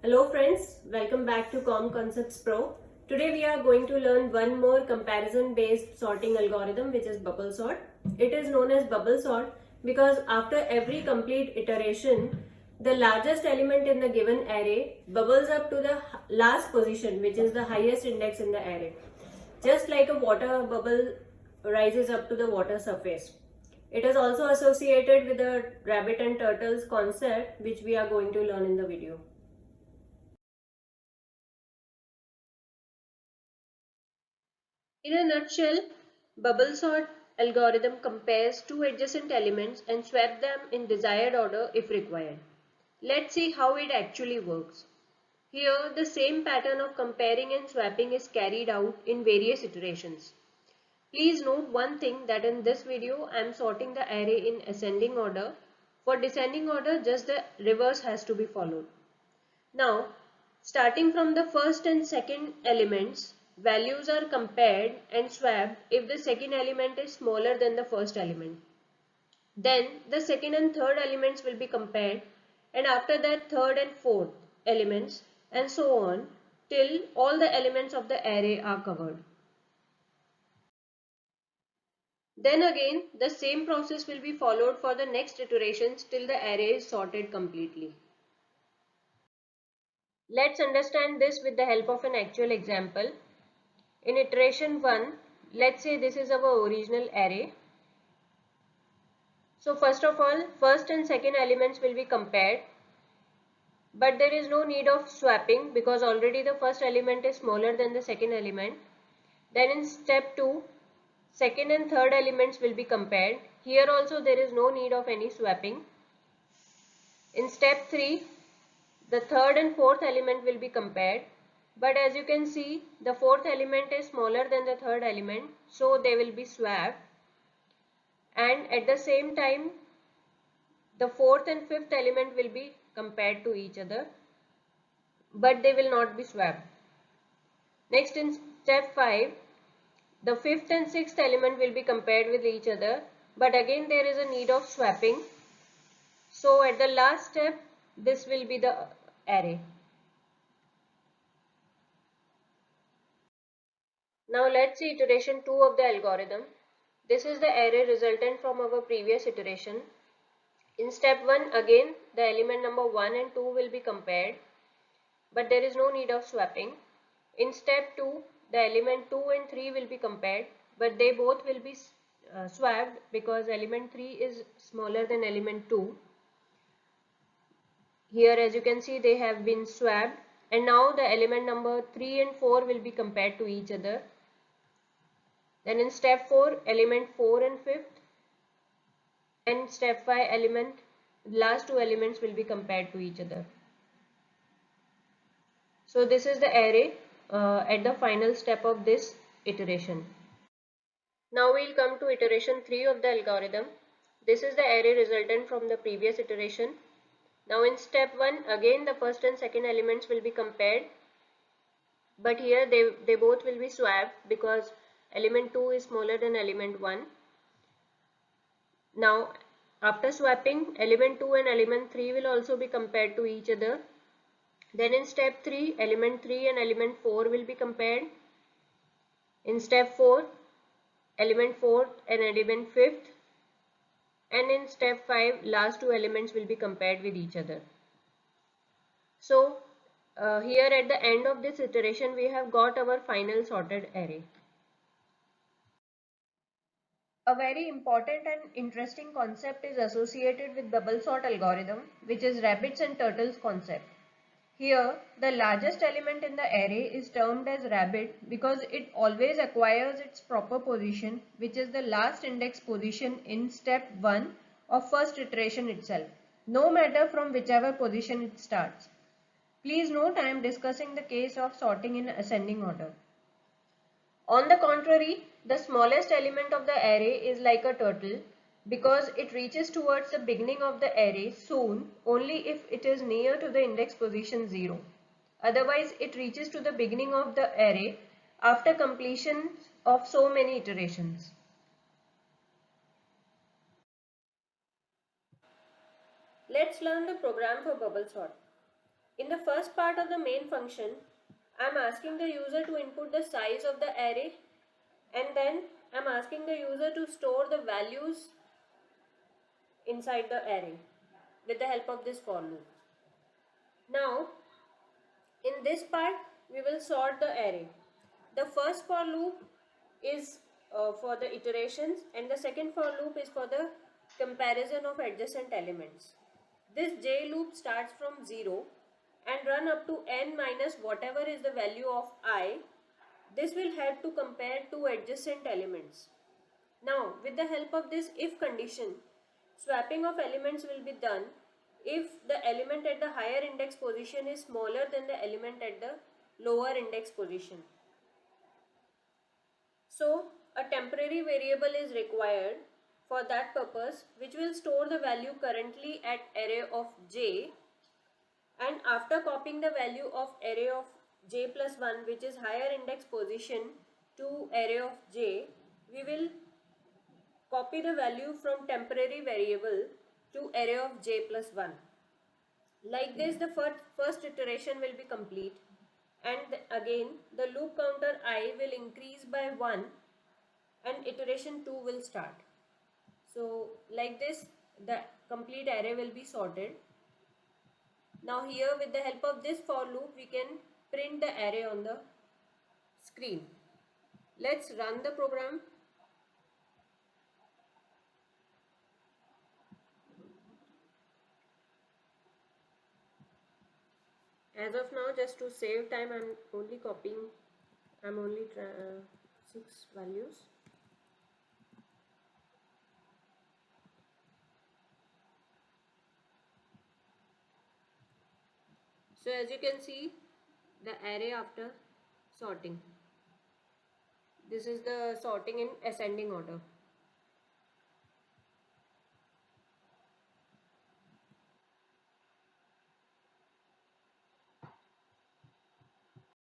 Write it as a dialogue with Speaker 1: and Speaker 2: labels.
Speaker 1: Hello friends, welcome back to Com Concepts Pro. Today we are going to learn one more comparison based sorting algorithm, which is bubble sort. It is known as bubble sort because after every complete iteration, the largest element in the given array bubbles up to the last position, which is the highest index in the array. Just like a water bubble rises up to the water surface. It is also associated with the rabbit and turtles concept, which we are going to learn in the video. In a nutshell, bubble sort algorithm compares two adjacent elements and swap them in desired order if required. Let's see how it actually works. Here, the same pattern of comparing and swapping is carried out in various iterations. Please note one thing, that in this video I am sorting the array in ascending order. For descending order, just the reverse has to be followed. Now, starting from the first and second elements, values are compared and swapped if the second element is smaller than the first element. Then the second and third elements will be compared, and after that third and fourth elements, and so on till all the elements of the array are covered. Then again the same process will be followed for the next iterations till the array is sorted completely. Let's understand this with the help of an actual example. In iteration 1, let's say this is our original array. So first of all, first and second elements will be compared, but there is no need of swapping because already the first element is smaller than the second element. Then in step 2, second and third elements will be compared. Here also there is no need of any swapping. In step 3, the third and fourth element will be compared, but as you can see the fourth element is smaller than the third element, so they will be swapped, and at the same time the fourth and fifth element will be compared to each other, but they will not be swapped. Next, in step 5, the fifth and sixth element will be compared with each other, but again there is a need of swapping, so at the last step this will be the array. Now let's see iteration 2 of the algorithm. This is the array resultant from our previous iteration. In step 1, again the element number 1 and 2 will be compared, but there is no need of swapping. In step 2, the element 2 and 3 will be compared, but they both will be swapped because element 3 is smaller than element 2. Here as you can see they have been swapped, and now the element number 3 and 4 will be compared to each other. Then in step 4, element 4 and 5th, and step 5 element, last two elements will be compared to each other. So this is the array at the final step of this iteration. Now we'll come to iteration 3 of the algorithm. This is the array resultant from the previous iteration. Now in step 1, again the first and second elements will be compared, but here they both will be swapped because element 2 is smaller than element 1. Now after swapping, element 2 and element 3 will also be compared to each other. Then in step 3, element 3 and element 4 will be compared. In step 4, element 4 and element 5th. And in step 5, last two elements will be compared with each other. So here at the end of this iteration we have got our final sorted array. A very important and interesting concept is associated with bubble sort algorithm, which is rabbits and turtles concept. Here, the largest element in the array is termed as rabbit because it always acquires its proper position, which is the last index position in step 1 of first iteration itself, no matter from whichever position it starts. Please note I am discussing the case of sorting in ascending order. On the contrary, the smallest element of the array is like a turtle because it reaches towards the beginning of the array soon only if it is near to the index position 0. Otherwise, it reaches to the beginning of the array after completion of so many iterations. Let's learn the program for bubble sort. In the first part of the main function, I am asking the user to input the size of the array, and then I am asking the user to store the values inside the array with the help of this for loop. Now, in this part, we will sort the array. The first for loop is for the iterations, and the second for loop is for the comparison of adjacent elements. This J loop starts from 0 and run up to n minus whatever is the value of I. This will help to compare two adjacent elements. Now, with the help of this if condition, swapping of elements will be done if the element at the higher index position is smaller than the element at the lower index position. So, a temporary variable is required for that purpose, which will store the value currently at array of j, and after copying the value of array of j plus 1, which is higher index position, to array of j, we will copy the value from temporary variable to array of j plus 1. Like this, the first iteration will be complete, and again the loop counter I will increase by 1 and iteration 2 will start. So like this, the complete array will be sorted. Now here, with the help of this for loop, we can print the array on the screen. Let's run the program. As of now, just to save time, I'm only 6 values. So as you can see, the array after sorting. This is the sorting in ascending order.